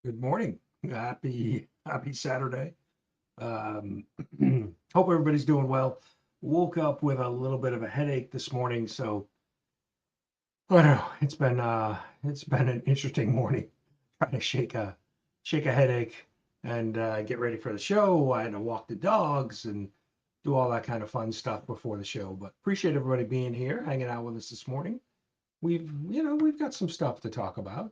Good morning. Happy Saturday. Um, Hope everybody's doing well. Woke up with a little bit of a headache this morning, so I don't know. It's been an interesting morning. Trying to shake a headache and get ready for the show. I had to walk the dogs and do all that kind of fun stuff before the show. But appreciate everybody being here, hanging out with us this morning. We've got some stuff to talk about.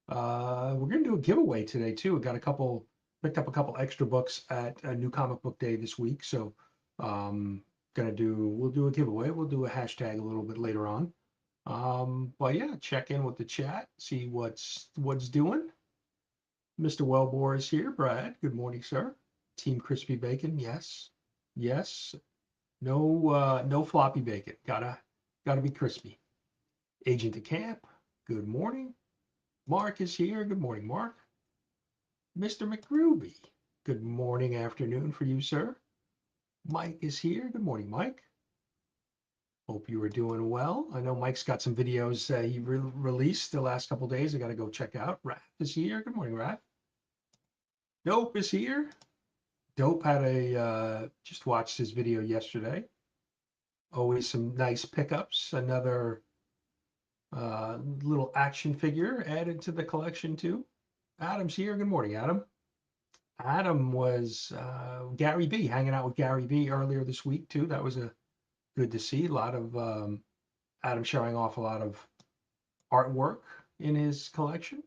We're gonna do a giveaway today too. We got a couple, picked up a couple extra books at a new comic book day this week. So we'll do a giveaway. We'll do a hashtag a little bit later on. But yeah, check in with the chat, see what's doing. Mr. Wellbore is here. Brad, good morning, sir. Team Crispy Bacon, yes. Yes. No floppy bacon. Gotta be crispy. Agent of Camp, good morning. Mark is here. Good morning, Mark. Mr. Mcgroovy. Good morning, afternoon for you, sir. Mike is here. Good morning, Mike. Hope you are doing well. I know Mike's got some videos he released the last couple days. I got to go check out. Raph is here. Good morning, Raph. Dope is here. Dope had just watched his video yesterday. Always some nice pickups. Another little action figure added to the collection too. Adam's here. Good morning, Adam. Adam was Gary B, hanging out with Gary B earlier this week too. That was a good to see. A lot of Adam showing off a lot of artwork in his collection.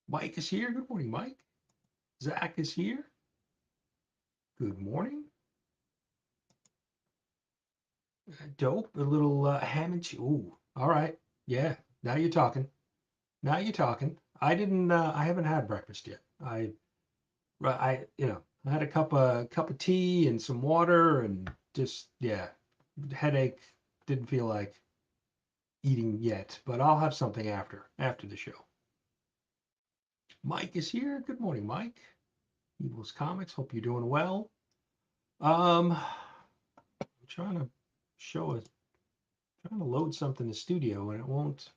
Mike is here. Good morning, Mike. Zach is here. Good morning. Dope. A little ham and cheese. Ooh, all right. Yeah. Now you're talking. Now you're talking. I didn't. I haven't had breakfast yet. I had a cup of tea and some water and just yeah, headache. Didn't feel like eating yet, but I'll have something after the show. Mike is here. Good morning, Mike. Evil's Comics. Hope you're doing well. I'm trying to show us, trying to load something in the studio and it won't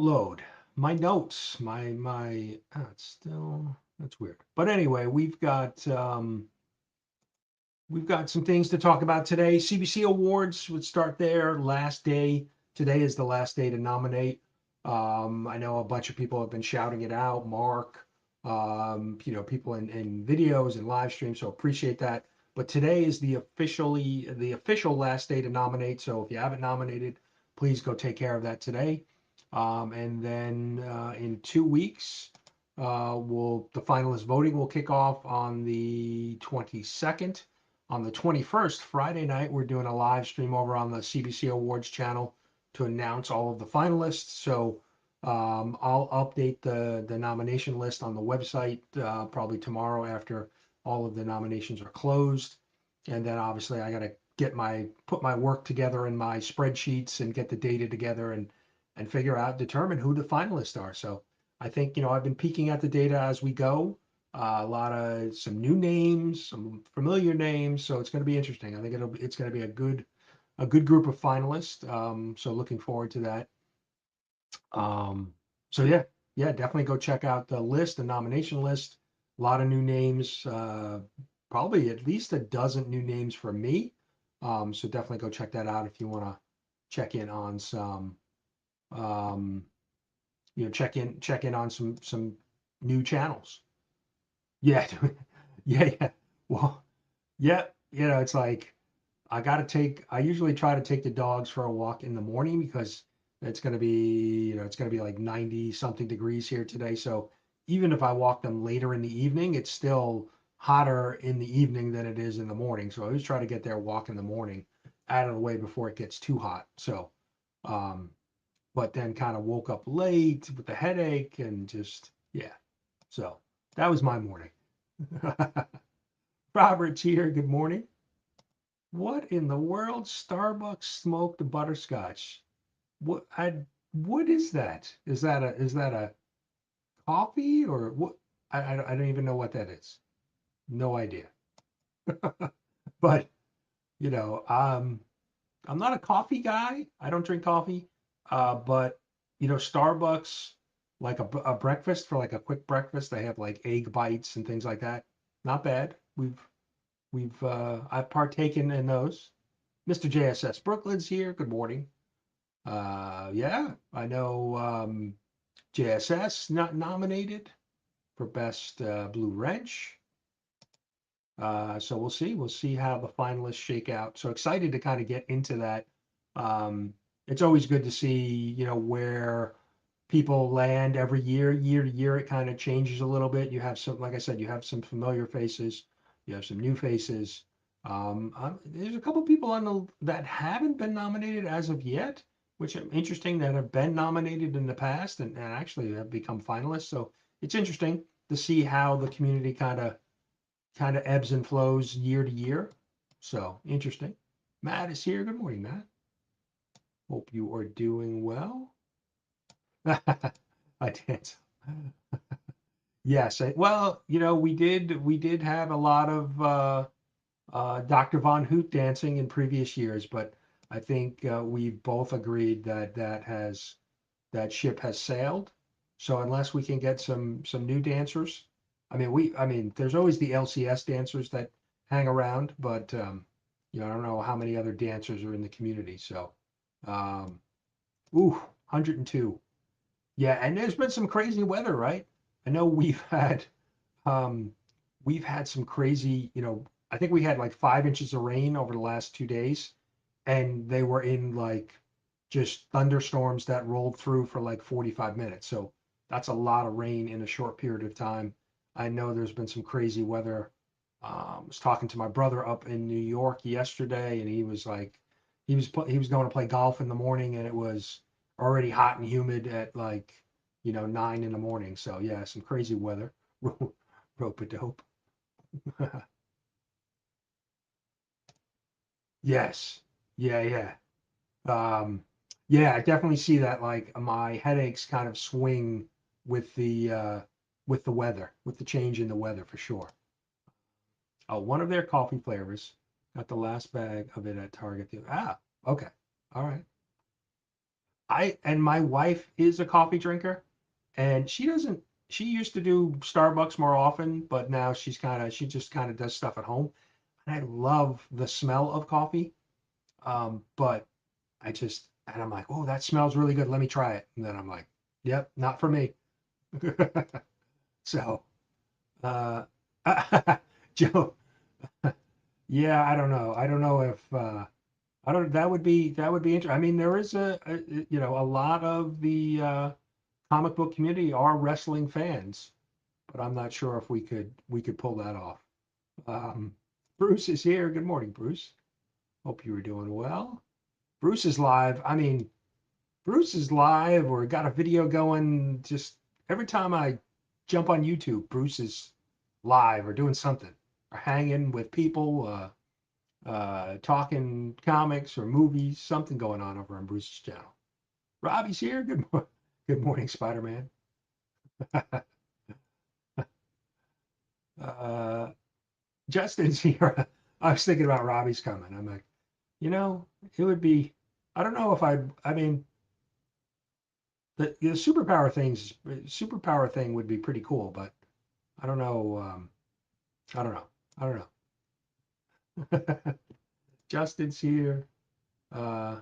load. My notes, it's still that's weird. But anyway, we've got some things to talk about today. CBC Awards would start there. Last day. Today is the last day to nominate. I know a bunch of people have been shouting it out. Mark, people in videos and live streams. So appreciate that. But today is the official last day to nominate. So if you haven't nominated, please go take care of that today. And then in 2 weeks, the finalist voting will kick off on the 22nd. On the 21st, Friday night, we're doing a live stream over on the CBC Awards channel to announce all of the finalists. So I'll update the nomination list on the website probably tomorrow after all of the nominations are closed. And then obviously I got to put my work together in my spreadsheets and get the data together and determine who the finalists are. So I think, I've been peeking at the data as we go. Some new names, some familiar names. So it's going to be interesting. I think it's going to be a good group of finalists. So looking forward to that. So yeah, definitely go check out the nomination list. A lot of new names, probably at least a dozen new names for me. So definitely go check that out if you want to check in on some, check in on some new channels. Yeah, yeah. Well, yeah, it's like I usually try to take the dogs for a walk in the morning because it's going to be like 90 something degrees here today. So even if I walk them later in the evening, it's still hotter in the evening than it is in the morning. So I always try to get their walk in the morning out of the way before it gets too hot. So, um, but then kind of woke up late with the headache and just, yeah. So that was my morning. Robert's here. Good morning. What in the world? Starbucks smoked butterscotch. What is that? Is that a coffee or what? I don't even know what that is. No idea. But you know, um, I'm not a coffee guy. I don't drink coffee. But Starbucks. like a breakfast for like a quick breakfast. They have like egg bites and things like that. Not bad. I've partaken in those. Mr. JSS Brooklyn's here. Good morning. Yeah, I know JSS not nominated for best blue wrench. So we'll see. We'll see how the finalists shake out. So excited to kind of get into that. It's always good to see, where people land every year. Year to year, it kind of changes a little bit. You have some, like I said, you have some familiar faces, you have some new faces. There's a couple people on that haven't been nominated as of yet, which are interesting that have been nominated in the past and actually have become finalists. So it's interesting to see how the community kind of ebbs and flows year to year. So interesting. Matt is here. Good morning, Matt. Hope you are doing well. I did. Yes. Well, we did have a lot of Dr. Von Hoot dancing in previous years, but I think we both agreed that that ship has sailed. So unless we can get some new dancers, I mean, there's always the LCS dancers that hang around, but I don't know how many other dancers are in the community. So, um, 102. Yeah, and there's been some crazy weather, right? I know um, we've had some crazy, I think we had like 5 inches of rain over the last 2 days, and they were in like just thunderstorms that rolled through for like 45 minutes. So that's a lot of rain in a short period of time. I know there's been some crazy weather. I was talking to my brother up in New York yesterday, and he was like, he was going to play golf in the morning, and it was already hot and humid at like 9 in the morning. So yeah, some crazy weather. Rope a dope. Yes. Yeah, yeah. Um, yeah, I definitely see that. Like my headaches kind of swing with the weather, with the change in the weather for sure. Oh, one of their coffee flavors. Got the last bag of it at Target. Okay. All right. And my wife is a coffee drinker, and she doesn't. She used to do Starbucks more often, but now she just kind of does stuff at home. And I love the smell of coffee. But and I'm like, oh, that smells really good. Let me try it. And then I'm like, yep, not for me. So, uh, Joe, yeah, I don't know. I don't know if, I don't, that would be interesting. I mean, there is a lot of the comic book community are wrestling fans, but I'm not sure if we could pull that off. Um, Bruce is here. Good morning, Bruce. Hope you were doing well. Bruce is live. I mean, Bruce is live or got a video going. Just every time I jump on YouTube, Bruce is live or doing something or hanging with people, talking comics or movies, something going on over on Bruce's channel. Robbie's here. Good morning, Spider-Man. uh, Justin's here. I was thinking about Robbie's coming. I'm like, it would be, I don't know if I mean, the superpower thing would be pretty cool, but I don't know. I don't know. I don't know. Justin's here. Uh,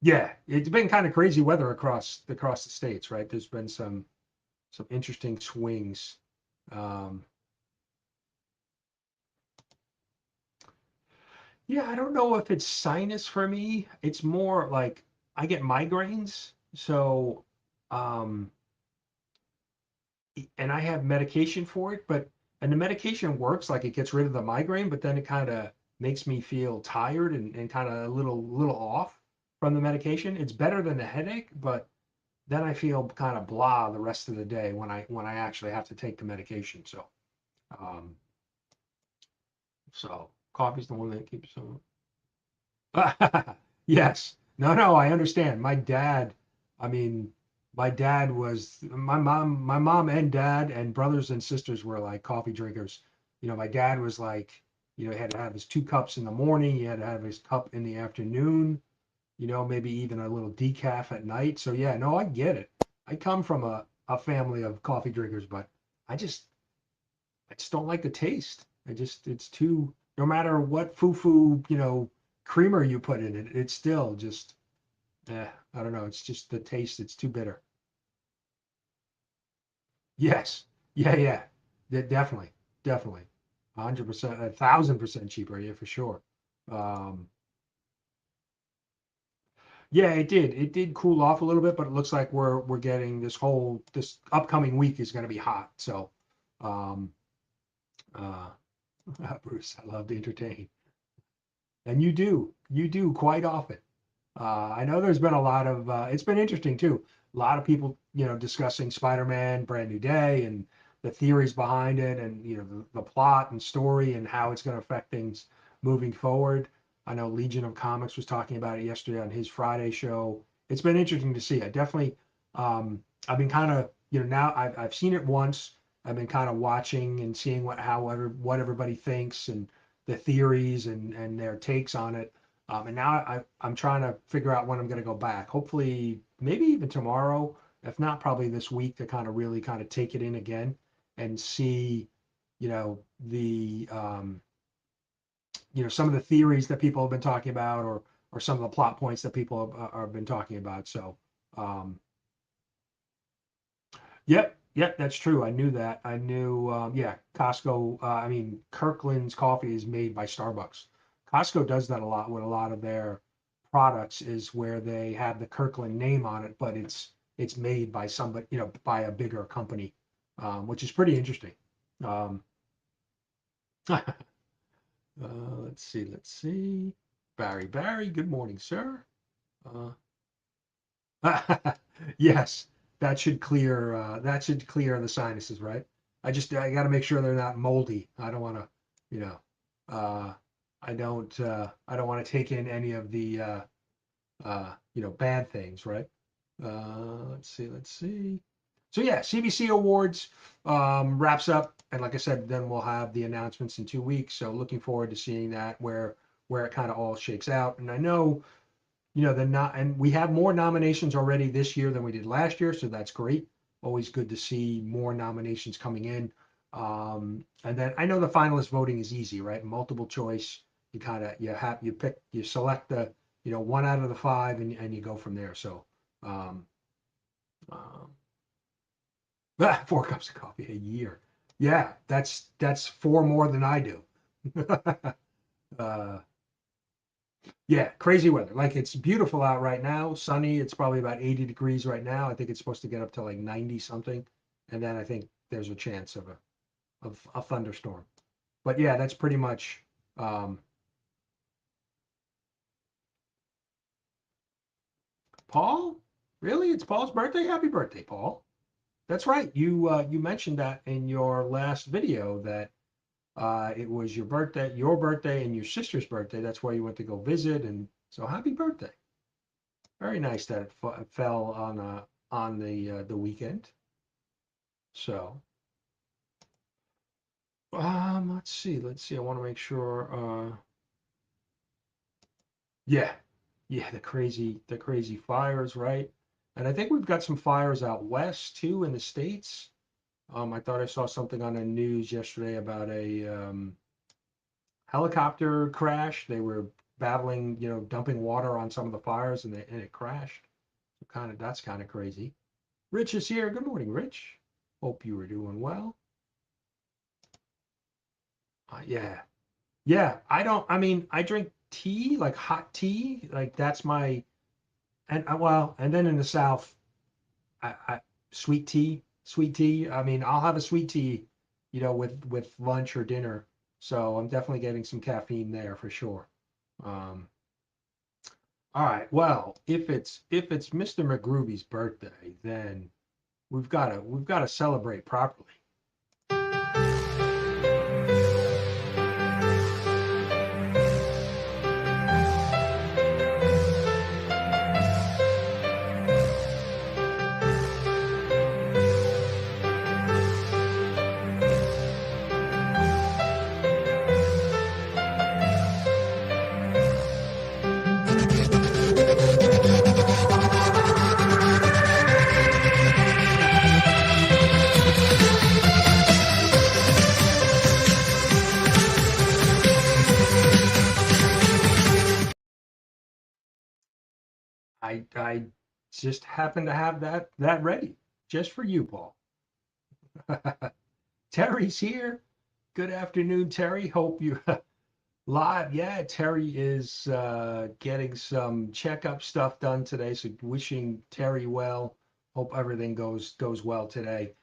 yeah, it's been kind of crazy weather across the states, right? There's been some interesting swings. Um, yeah, I don't know if it's sinus for me. It's more like I get migraines, so um, and I have medication for it, and the medication works, like it gets rid of the migraine, but then it kind of makes me feel tired and kind of a little off from the medication. It's better than the headache, but then I feel kind of blah the rest of the day when I actually have to take the medication. Um, so coffee's the one that keeps them. Yes. No, no, I understand. I mean, my dad was my mom and dad and brothers and sisters were like coffee drinkers. My dad was like, he had to have his 2 cups in the morning, he had to have his cup in the afternoon, maybe even a little decaf at night. So yeah, no, I get it. I come from a family of coffee drinkers, but I just I just don't like the taste. It's too, no matter what foo-foo, creamer you put in it, it's still just, I don't know. It's just the taste. It's too bitter. Yes. Yeah, yeah. Definitely. Definitely. 100%, 1,000% cheaper. Yeah, for sure. Um, yeah, it did. It did cool off a little bit, but it looks like we're getting this upcoming week is going to be hot. So, um, uh, Bruce, I love to entertain, and you do quite often. I know there's been a lot of, it's been interesting too. A lot of people, discussing Spider-Man, Brand New Day, and the theories behind it, and the plot and story, and how it's going to affect things moving forward. I know Legion of Comics was talking about it yesterday on his Friday show. It's been interesting to see. I definitely, I've been kind of, now I've seen it once. I've been kind of watching and seeing what everybody thinks and the theories and their takes on it. And now I'm trying to figure out when I'm going to go back. Hopefully, maybe even tomorrow, if not probably this week, to kind of really kind of take it in again and see, the some of the theories that people have been talking about, or some of the plot points that people have been talking about. So, um, yep, yep, that's true. I knew that. I knew, yeah, Costco. I mean, Kirkland's coffee is made by Starbucks. Costco does that a lot with a lot of their products, is where they have the Kirkland name on it, but it's made by somebody, by a bigger company, which is pretty interesting. Um, let's see, let's see. Barry, good morning, sir. Uh, Yes, that should clear the sinuses, right? I got to make sure they're not moldy. I don't want to, you know, uh, I don't want to take in any of the bad things, right? Let's see. So yeah, CBC Awards wraps up, and like I said, then we'll have the announcements in 2 weeks. So looking forward to seeing that where it kind of all shakes out. And I know the not and we have more nominations already this year than we did last year, so that's great. Always good to see more nominations coming in. And then I know the finalist voting is easy, right? Multiple choice. You select the one out of the five, and you go from there. So um, um, 4 cups of coffee a year. Yeah, that's four more than I do. uh, Yeah, crazy weather. Like, it's beautiful out right now, sunny. It's probably about 80 degrees right now. I think it's supposed to get up to like 90 something. And then I think there's a chance of a thunderstorm. But yeah, that's pretty much um Paul? Really? It's Paul's birthday? Happy birthday, Paul. That's right. You mentioned that in your last video that it was your birthday and your sister's birthday. That's why you went to go visit, and so happy birthday. Very nice that it fell on the weekend. So, let's see. I want to make sure. Yeah, yeah, the crazy fires, right? And I think we've got some fires out west too in the States. I thought I saw something on the news yesterday about a helicopter crash. They were battling, dumping water on some of the fires, and it crashed. That's kind of crazy. Rich is here. Good morning, Rich. Hope you were doing well. Yeah, yeah. I mean, I drink tea, like hot tea. Like, that's my, and then in the South, I sweet tea, sweet tea. I mean, I'll have a sweet tea, with lunch or dinner. So I'm definitely getting some caffeine there for sure. Um, all right. Well, if it's Mr. Mcgroovy's birthday, then we've got to celebrate properly. I just happen to have that ready just for you, Paul. Terry's here. Good afternoon, Terry. Hope you live. Yeah, Terry is getting some checkup stuff done today. So wishing Terry well. Hope everything goes well today.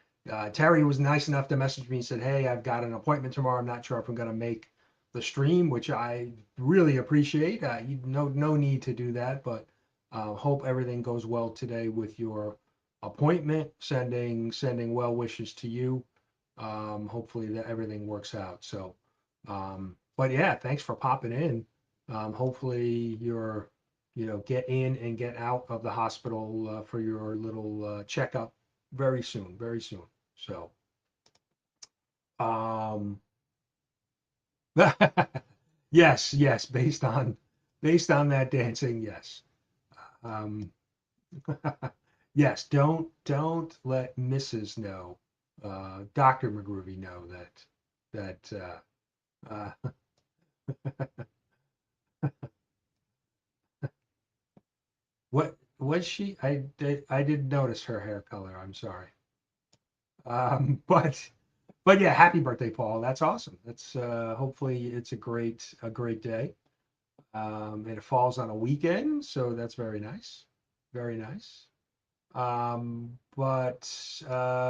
Terry was nice enough to message me and said, "Hey, I've got an appointment tomorrow. I'm not sure if I'm going to make the stream," which I really appreciate. No need to do that, but hope everything goes well today with your appointment. Sending well wishes to you. Hopefully that everything works out. So. But yeah, thanks for popping in. Hopefully get in and get out of the hospital for your little checkup very soon, very soon. So, um, yes, based on that dancing, yes. Um, yes, don't let Mrs. know, Dr. Mcgroovy know that what was she? I didn't notice her hair color. I'm sorry. Um, but but yeah, happy birthday, Paul. That's awesome. That's hopefully it's a great day. And it falls on a weekend, so that's very nice. Very nice. But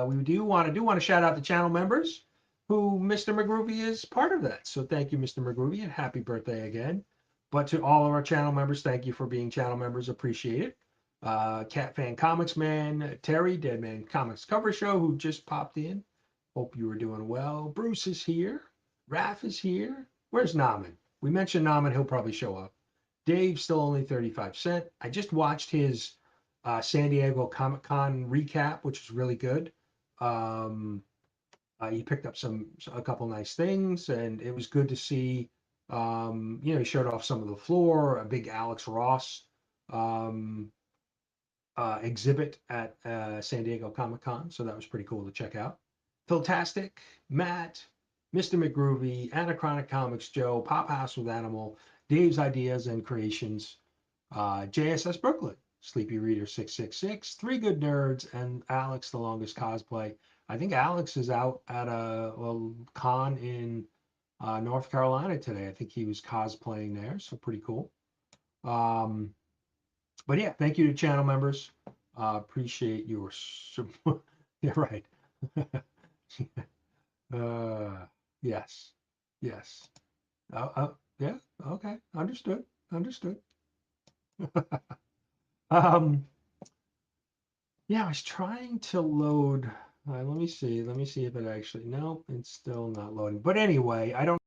we do want to shout out the channel members who Mr. Mcgroovy is part of that. So thank you, Mr. Mcgroovy, and happy birthday again. But to all of our channel members, thank you for being channel members. Appreciate it. Cat Fan Comics Man, Terry, Dead Man Comics Cover Show, who just popped in. Hope you were doing well. Bruce is here. Raph is here. Where's Naman? We mentioned Naman. He'll probably show up. Dave's still only 35 cents. I just watched his San Diego Comic Con recap, which is really good. Um, he picked up a couple nice things, and it was good to see. He showed off some of the floor, a big Alex Ross um, exhibit at San Diego Comic Con, so that was pretty cool to check out. Philtastic, Matt, Mr. Mcgroovy, Anachronic Comics Joe, Pop House with Animal, Dave's Ideas and Creations, JSS Brooklyn, Sleepy Reader 666, Three Good Nerds, and Alex the Longest Cosplay. I think Alex is out at a con in North Carolina today. I think he was cosplaying there, so pretty cool. But yeah, thank you to channel members. Appreciate your support. Yeah, right. uh, yes, yes. Yeah, okay, understood. Um, yeah, I was trying to load. Let me see if it actually. No, it's still not loading. But anyway, I don't.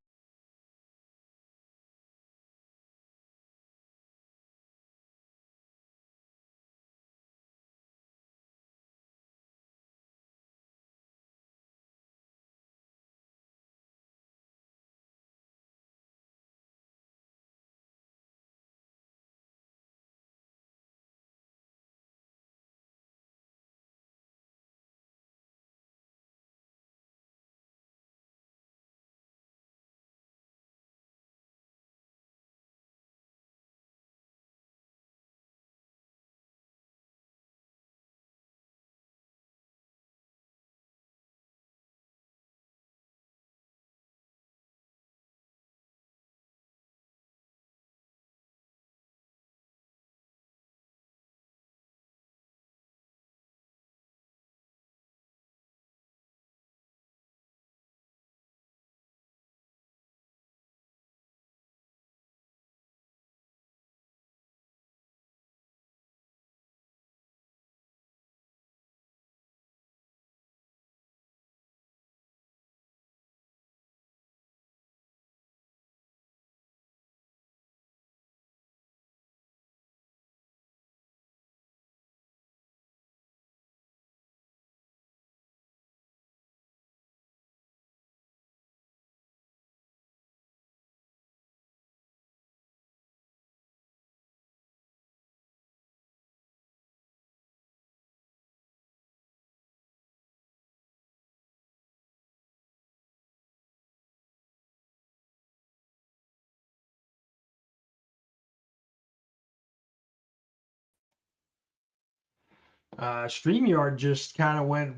StreamYard just kind of went,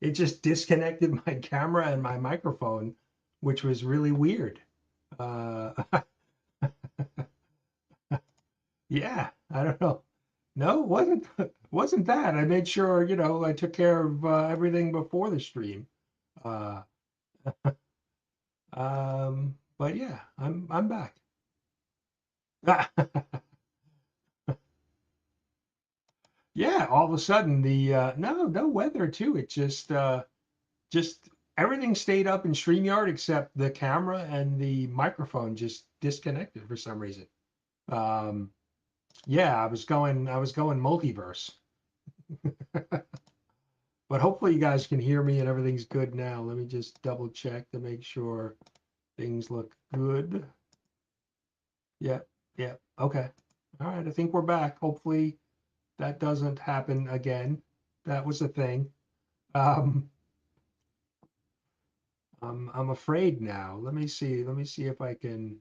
it just disconnected my camera and my microphone, which was really weird. Uh, yeah, I don't know. No, it wasn't that. I made sure, I took care of everything before the stream. Uh, but yeah, I'm back. Yeah, all of a sudden the no weather too. It just everything stayed up in StreamYard except the camera and the microphone just disconnected for some reason. Um, yeah, I was going multiverse. But hopefully you guys can hear me and everything's good now. Let me just double check to make sure things look good. Yeah, yeah. Okay. All right, I think we're back. Hopefully that doesn't happen again. That was a thing. Um, I'm afraid now. Let me see. Let me see if I can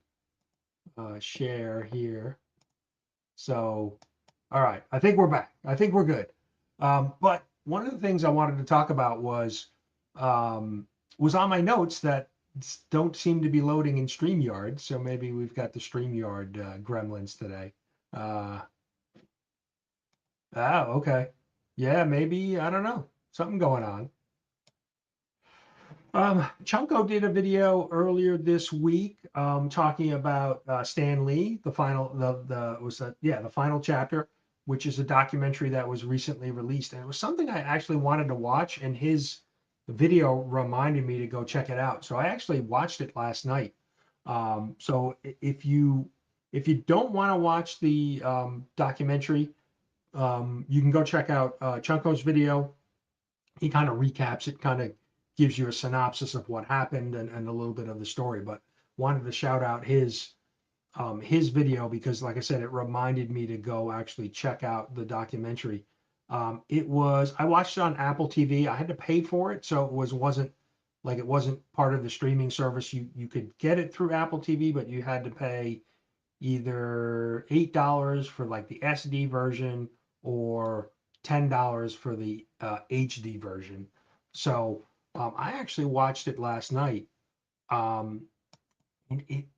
share here. So, all right, I think we're back. I think we're good. But one of the things I wanted to talk about um, was on my notes that don't seem to be loading in StreamYard. So maybe we've got the StreamYard gremlins today. Uh, okay. Yeah, maybe, I don't know. Something going on. Chunko did a video earlier this week talking about Stan Lee, the final the was that yeah the final chapter, which is a documentary that was recently released, and it was something I actually wanted to watch, and his video reminded me to go check it out. So I actually watched it last night. So if you don't want to watch the documentary, you can go check out Chunko's video. He kind of recaps it, kind of gives you a synopsis of what happened and a little bit of the story. But wanted to shout out his video because, like I said, it reminded me to go actually check out the documentary. I watched it on Apple TV. I had to pay for it, so it wasn't part of the streaming service. You could get it through Apple TV, but you had to pay either $8 for like the SD version or $10 for the HD version. So I actually watched it last night. Um,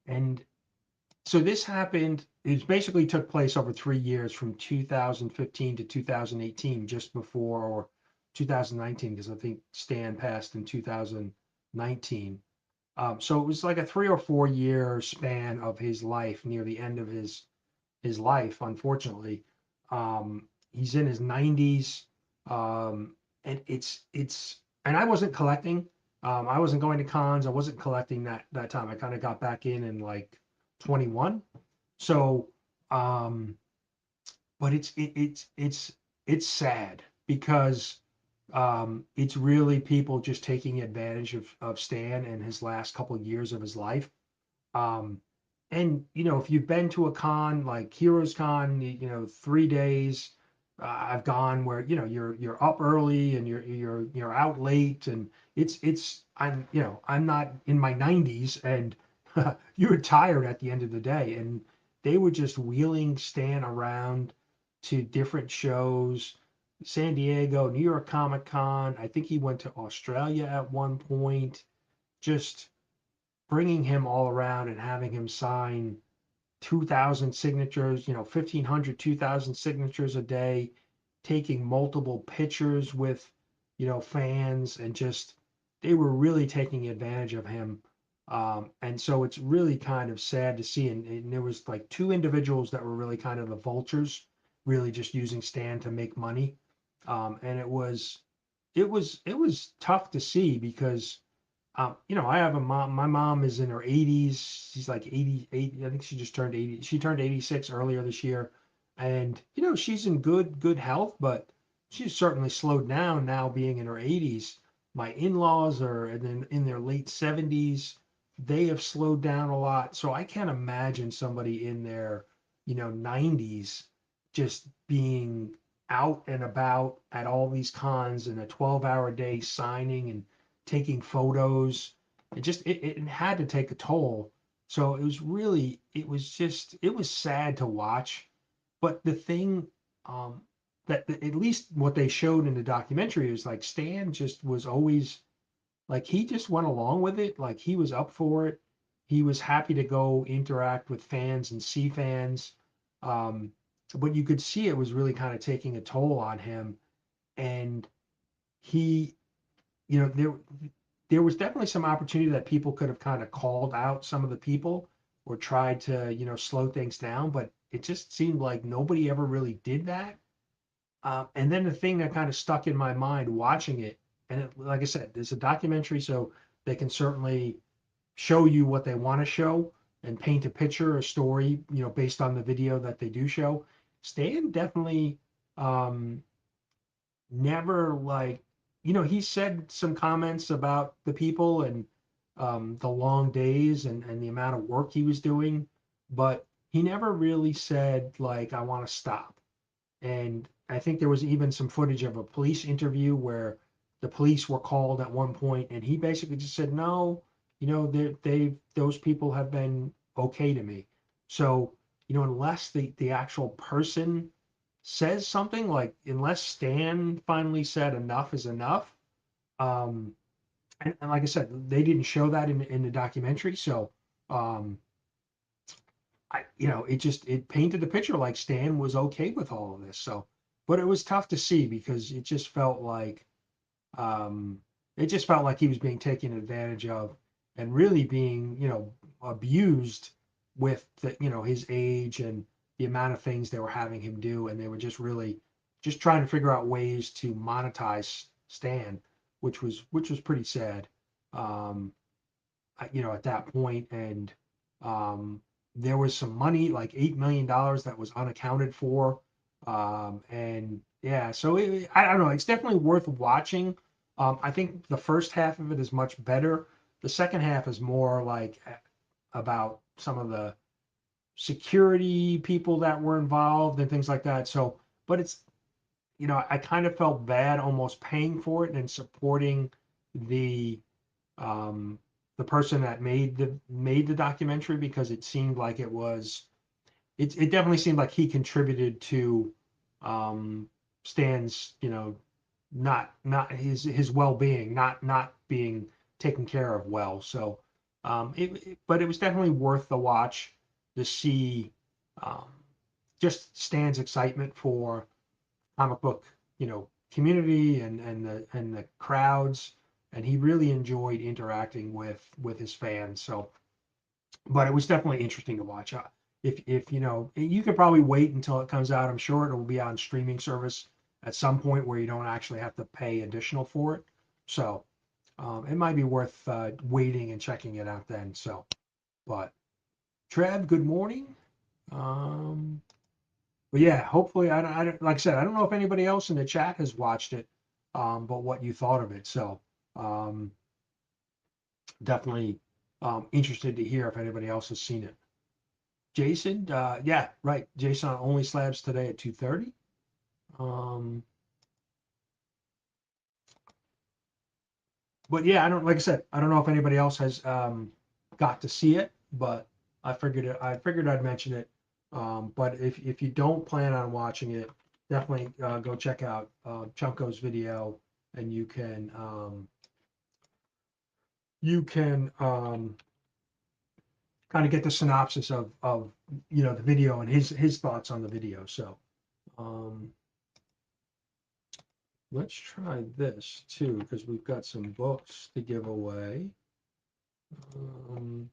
and so this happened, it basically took place over 3 years from 2015 to 2018, just before, or 2019, because I think Stan passed in 2019. So it was like a 3 or 4 year span of his life near the end of his life, unfortunately. He's in his 90s. And and I wasn't collecting. I wasn't going to cons. I wasn't collecting that time. I kind of got back in like 21. So, um, but it's sad because it's really people just taking advantage of Stan and his last couple of years of his life. Um, and if you've been to a con like Heroes Con, 3 days, I've gone where you're up early and you're out late, and I'm not in my 90s, and you're tired at the end of the day, and they were just wheeling Stan around to different shows. San Diego, New York Comic Con. I think he went to Australia at one point. Just bringing him all around and having him sign 2,000 signatures, 1,500, 2,000 signatures a day, taking multiple pictures with, fans, and just they were really taking advantage of him. And so it's really kind of sad to see. And there was like two individuals that were really kind of the vultures, really just using Stan to make money. And it was tough to see because I have a mom. My mom is in her 80s. She's like 88. I think she just turned 80. She turned 86 earlier this year. And, she's in good health, but she's certainly slowed down now being in her 80s. My in-laws are in their late 70s. They have slowed down a lot. So I can't imagine somebody in their, 90s just being out and about at all these cons in a 12-hour day signing and taking photos. It had to take a toll. So it was sad to watch. But the thing, um, that at least what they showed in the documentary is like Stan just was always like he just went along with it. Like he was up for it. He was happy to go interact with fans and see fans. Um, but you could see it was really kind of taking a toll on him. And he, there was definitely some opportunity that people could have kind of called out some of the people or tried to, slow things down, but it just seemed like nobody ever really did that. And then the thing that kind of stuck in my mind watching it, and like I said, there's a documentary, so they can certainly show you what they want to show and paint a picture, a story, based on the video that they do show. Stan definitely um, never like, he said some comments about the people and the long days and the amount of work he was doing, but he never really said like, I want to stop. And I think there was even some footage of a police interview where the police were called at one point, and he basically just said, "No, those people have been okay to me." So, unless the actual person says something like, unless Stan finally said enough is enough, um, and like I said, they didn't show that in the documentary, so um, it painted the picture like Stan was okay with all of this. So, but it was tough to see because um, it just felt like he was being taken advantage of and really being, abused with his age and the amount of things they were having him do. And they were just really just trying to figure out ways to monetize Stan, which was pretty sad. Um, at that point, and um, there was some money, like $8 million, that was unaccounted for, and yeah, so I don't know. It's definitely worth watching. I think the first half of it is much better. The second half is more like about some of the security people that were involved and things like that. So, but I kind of felt bad almost paying for it and supporting the um, the person that made the documentary because it seemed like it definitely seemed like he contributed to um, Stan's not his well-being, not being taken care of well. So but it was definitely worth the watch to see um, just Stan's excitement for comic book, community and the crowds, and he really enjoyed interacting with his fans. So, but it was definitely interesting to watch. If you could probably wait until it comes out. I'm sure it will be on streaming service at some point where you don't actually have to pay additional for it. So, it might be worth waiting and checking it out then. So, but Trev, good morning. Um, but yeah, hopefully, like I said, I don't know if anybody else in the chat has watched it, but what you thought of it. So um, definitely interested to hear if anybody else has seen it. Jason, yeah, right. Jason on Only Slabs today at 2:30. Um, but yeah, like I said, I don't know if anybody else has got to see it, but I figured I'd mention it. But if you don't plan on watching it, definitely go check out Chunko's video, and you can kind of get the synopsis of the video and his thoughts on the video. So um, let's try this too because we've got some books to give away. Um,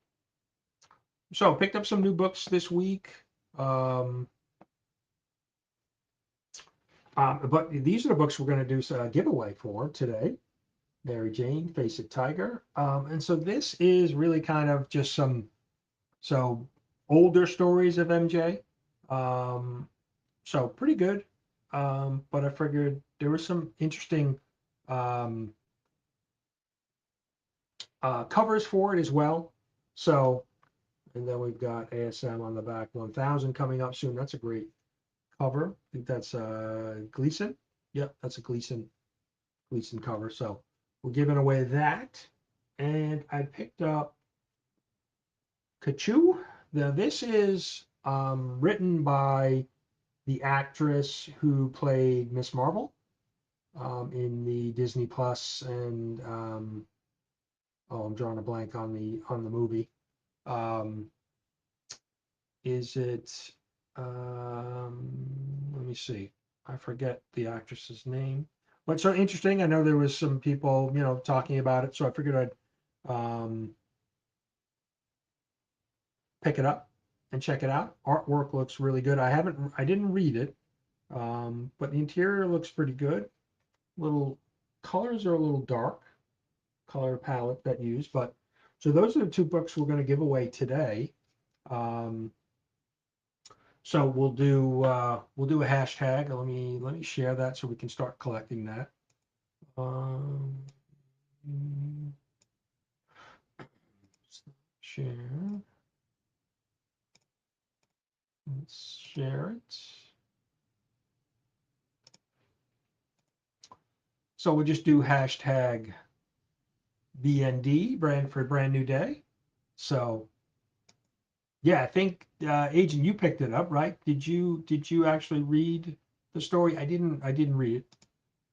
so picked up some new books this week. Um, but these are the books we're going to do a giveaway for today. Mary Jane, Face It Tiger. And so this is really kind of just so older stories of MJ. Um, so pretty good. But I figured there was some interesting um, covers for it as well. So, and then we've got ASM on the back, 1000 coming up soon. That's a great cover. I think that's Gleason. Yep, that's a Gleason cover. So we're giving away that. And I picked up Katchoo. Now this is written by the actress who played Miss Marvel in the Disney Plus, and oh, I'm drawing a blank on the movie. Um, is it? Let me see. I forget the actress's name. What's so interesting? I know there was some people, talking about it, so I figured I'd pick it up and check it out. Artwork looks really good. I didn't read it, but the interior looks pretty good. Little colors are a little dark, color palette that used, but so those are the two books we're going to give away today. Um, so we'll do a hashtag. Let me share that so we can start collecting that. Um, share. Let's share it. So we'll just do hashtag BND, brand new day. So yeah, I think Agent, you picked it up, right? Did you actually read the story? I didn't read it.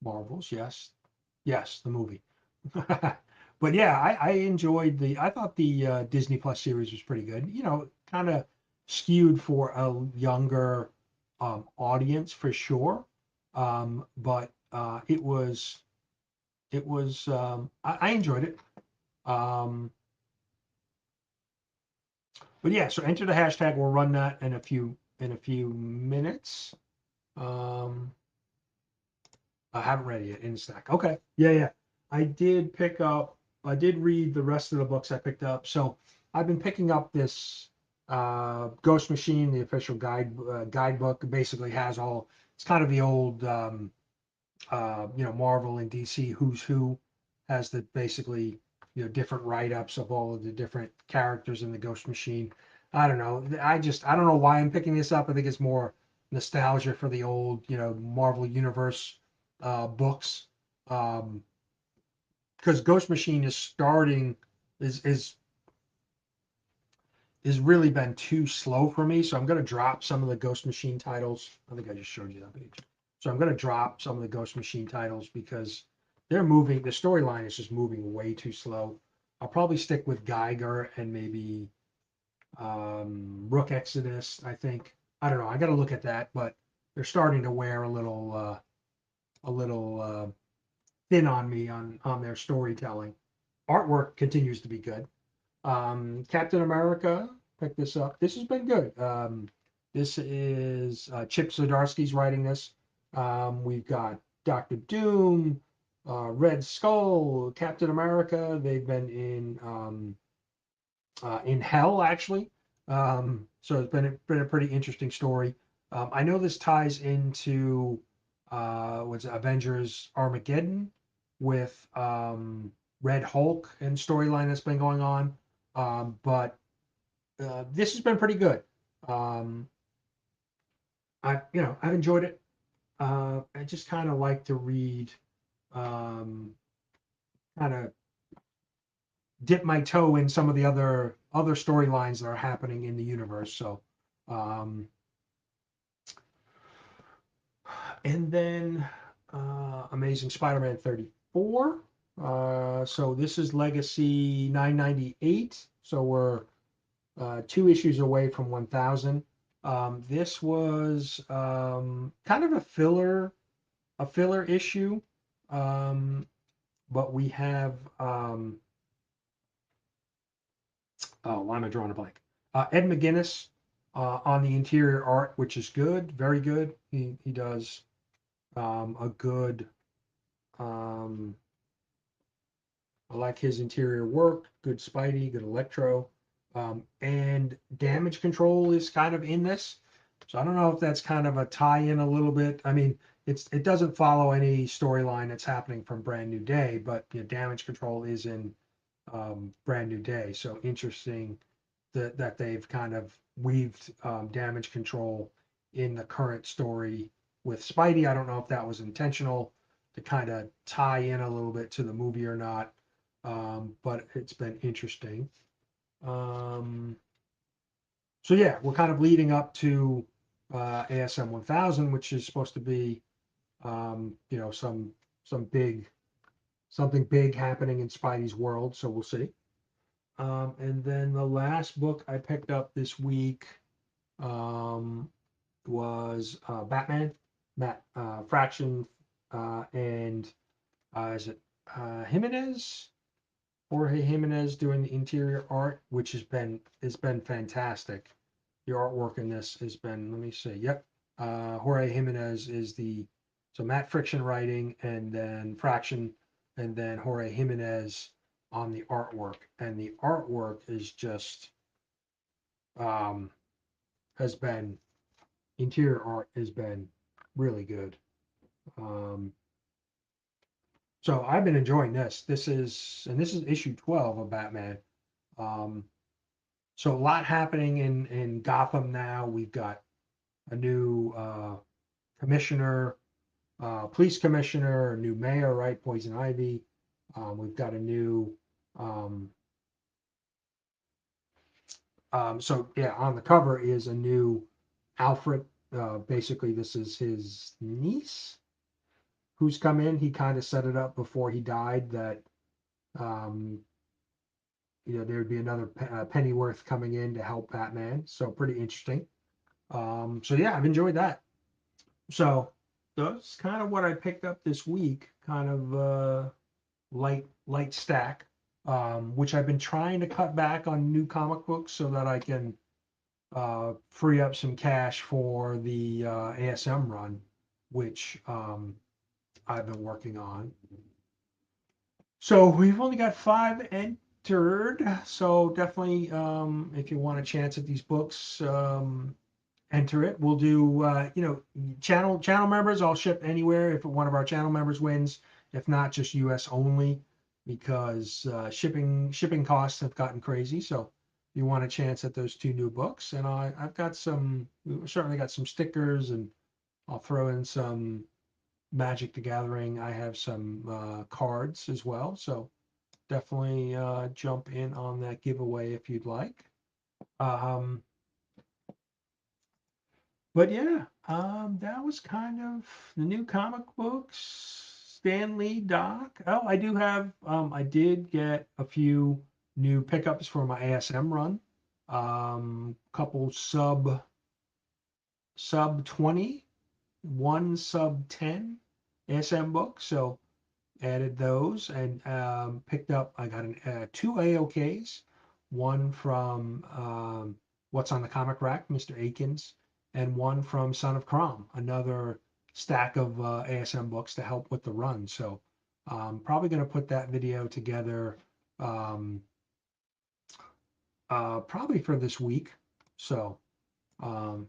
Marvels, yes, yes, the movie. But yeah, I enjoyed I thought the Disney Plus series was pretty good. Kind of skewed for a younger audience for sure. But it was I enjoyed it. Um, but yeah, so enter the hashtag. We'll run that in a few minutes. Um, I haven't read it yet in stack. Okay. Yeah, yeah. I did pick up, I did read the rest of the books I picked up. So I've been picking up this Ghost Machine, the official guidebook. It basically has all, it's kind of the old Marvel and DC who's who, has the basically, different write-ups of all of the different characters in the Ghost Machine. I don't know. I don't know why I'm picking this up. I think it's more nostalgia for the old, Marvel Universe books. Um, because Ghost Machine is starting is really been too slow for me. So I'm going to drop some of the Ghost Machine titles. I think I just showed you that page. So I'm going to drop some of the Ghost Machine titles because they're moving. The storyline is just moving way too slow. I'll probably stick with Geiger and maybe Rook Exodus. I think, I don't know. I got to look at that, but they're starting to wear a little thin on me on their storytelling. Artwork continues to be good. Captain America, pick this up. This has been good. This is Chip Zdarsky's writing this. We've got Doctor Doom, Red Skull, Captain America. They've been in Hell actually. So it's been a pretty interesting story. I know this ties into what's it, Avengers Armageddon with Red Hulk and storyline that's been going on. But this has been pretty good. Um, I've enjoyed it. I just kind of like to read, um, kind of dip my toe in some of the other storylines that are happening in the universe. So, um, and then Amazing Spider-Man 34. So this is Legacy 998. So we're two issues away from 1,000. This was kind of a filler issue, but we have oh, why am I drawing a blank? Ed McGuinness on the interior art, which is good, very good. He does a good. Um, I like his interior work. Good Spidey, good Electro, and Damage Control is kind of in this. So I don't know if that's kind of a tie-in a little bit. I mean, it doesn't follow any storyline that's happening from Brand New Day, but Damage Control is in Brand New Day. So interesting that they've kind of weaved Damage Control in the current story with Spidey. I don't know if that was intentional to kind of tie in a little bit to the movie or not, but it's been interesting. So yeah, we're kind of leading up to ASM 1000, which is supposed to be, you know, some big something big happening in Spidey's world. So we'll see. And then the last book I picked up this week um, was Batman, Matt Fraction, and is it Jimenez? Jorge Jimenez doing the interior art, which has been fantastic. The artwork in this has been, let me see, yep. Jorge Jimenez is so Matt Friction writing, and then Fraction, and then Jorge Jimenez on the artwork. And the artwork is just, um, has been, interior art has been really good. Um, so I've been enjoying this. This is issue 12 of Batman. Um, so a lot happening in Gotham now. We've got a new commissioner, police commissioner, a new mayor, right? Poison Ivy. We've got a new. Um, so yeah, on the cover is a new Alfred. Basically, this is his niece who's come in. He kind of set it up before he died that um, you know there would be another Pennyworth coming in to help Batman. So pretty interesting. So yeah, I've enjoyed that. So that's kind of what I picked up this week. Kind of light stack, which I've been trying to cut back on new comic books so that I can free up some cash for the ASM run, which I've been working on. So we've only got 5 entered. So definitely, if you want a chance at these books, enter it. We'll do, you know, channel members. I'll ship anywhere if one of our channel members wins. If not, just U.S. only, because shipping costs have gotten crazy. So if you want a chance at those 2 new books, and I've got we've certainly got some stickers, and I'll throw in some Magic the Gathering. I have some cards as well. So definitely jump in on that giveaway if you'd like. Um, But yeah, that was kind of the new comic books. Stan Lee Doc. Oh, I do have. I did get a few new pickups for my ASM run. Couple sub 20, one sub 10 ASM books. So added those and picked up. I got 2 AOKs, one from What's on the Comic Rack, Mr. Akins, and one from Son of Crom, another stack of ASM books to help with the run. So probably going to put that video together um, probably for this week. So um,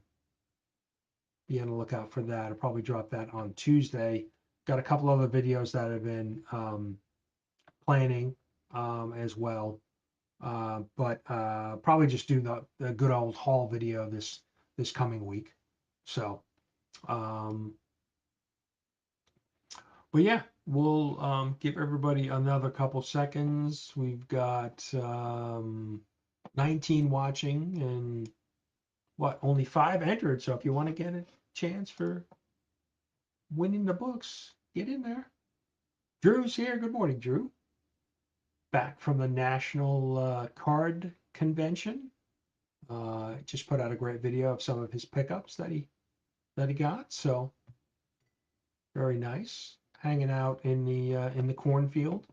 be on the lookout for that. I'll probably drop that on Tuesday. Got a couple other videos that have been planning as well. But probably just do the good old haul video this coming week. So, but yeah, we'll give everybody another couple seconds. We've got 19 watching and only 5 entered. So if you want to get a chance for winning the books, get in there. Drew's here. Good morning, Drew. Back from the National Card Convention. Just put out a great video of some of his pickups that he got. So very nice. Hanging out in the cornfield.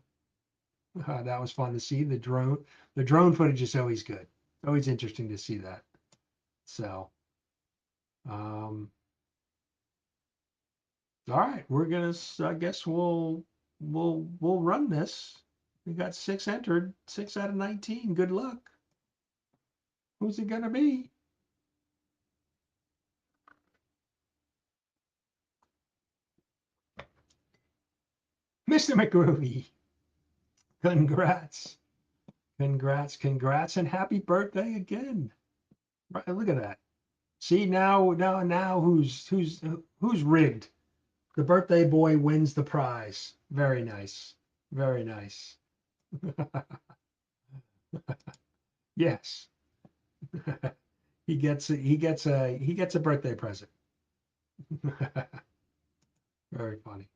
That was fun to see. The drone footage is always good. Always interesting to see that. So, all right, we're gonna. I guess we'll run this. We got 6 entered. 6 out of 19. Good luck. Who's it gonna be? Mr. Mcgroovy. Congrats. Congrats, and happy birthday again. Right, look at that. See now who's rigged? The birthday boy wins the prize. Very nice. Very nice. Yes. he gets a birthday present. Very funny.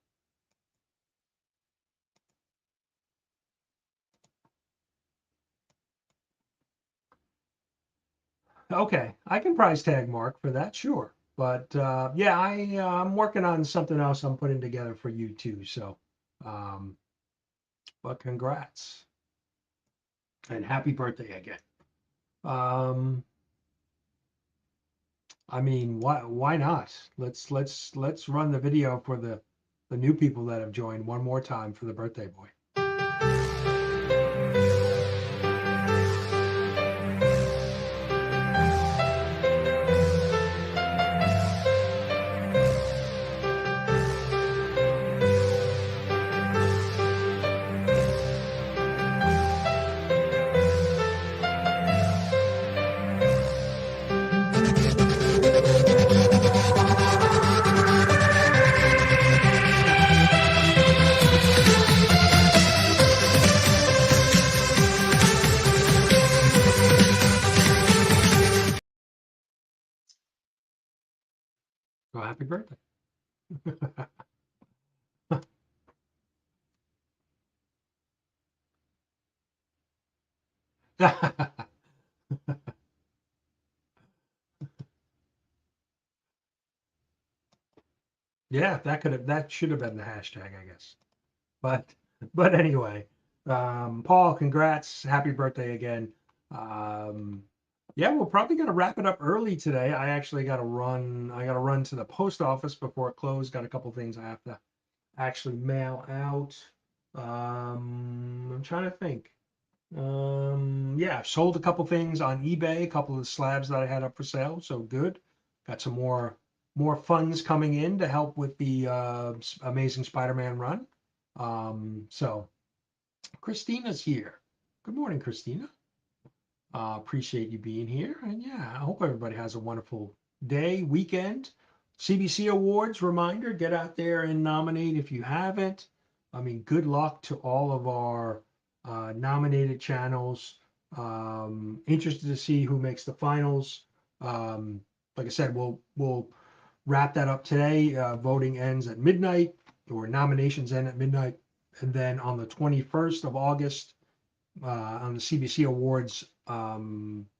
Okay, I can price tag Mark for that, sure. But yeah, I'm working on something else I'm putting together for you too. So, um, but congrats and happy birthday again. Um, I mean, why not? Let's run the video for the new people that have joined one more time for the birthday boy. Well, happy birthday. Yeah, that should have been the hashtag, I guess. But but anyway, Paul, congrats, happy birthday again. Um, yeah, we're probably gonna wrap it up early today. I actually gotta run. I gotta run to the post office before it closed. Got a couple things I have to actually mail out. I'm trying to think. Yeah, I've sold a couple things on eBay, a couple of the slabs that I had up for sale, so good. Got some more funds coming in to help with the Amazing Spider-Man run. So Christina's here. Good morning, Christina. Appreciate you being here, and yeah, I hope everybody has a wonderful day, weekend. CBC Awards reminder: get out there and nominate if you haven't. I mean, good luck to all of our nominated channels. Interested to see who makes the finals. Like I said, we'll wrap that up today. Voting ends at midnight, or nominations end at midnight, and then on the 21st of August on the CBC Awards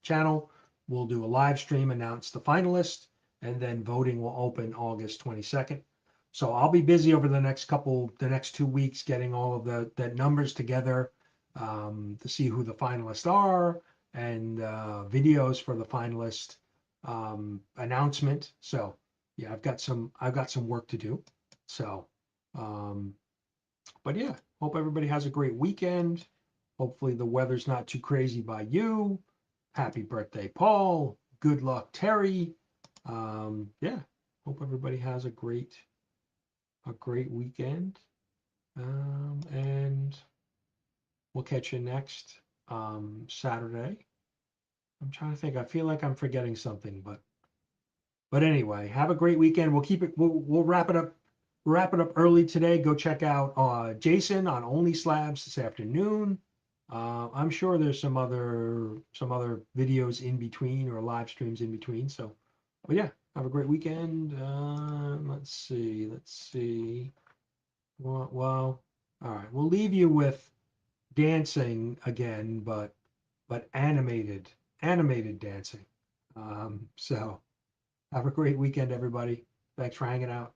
channel. We'll do a live stream, announce the finalists, and then voting will open August 22nd. So I'll be busy over the next 2 weeks getting all of the numbers together to see who the finalists are and videos for the finalist announcement. So yeah, I've got some work to do. So, um, but yeah, hope everybody has a great weekend. Hopefully the weather's not too crazy by you. Happy birthday, Paul. Good luck, Terry. Yeah, hope everybody has a great weekend. And we'll catch you next Saturday. I'm trying to think. I feel like I'm forgetting something, but anyway, have a great weekend. We'll keep it. We'll wrap it up. Wrap it up early today. Go check out Jason on Only Slabs this afternoon. I'm sure there's some other videos in between or live streams in between. So, but yeah, have a great weekend. Let's see. Let's see. Well, all right. We'll leave you with dancing again, but animated dancing. So have a great weekend, everybody. Thanks for hanging out.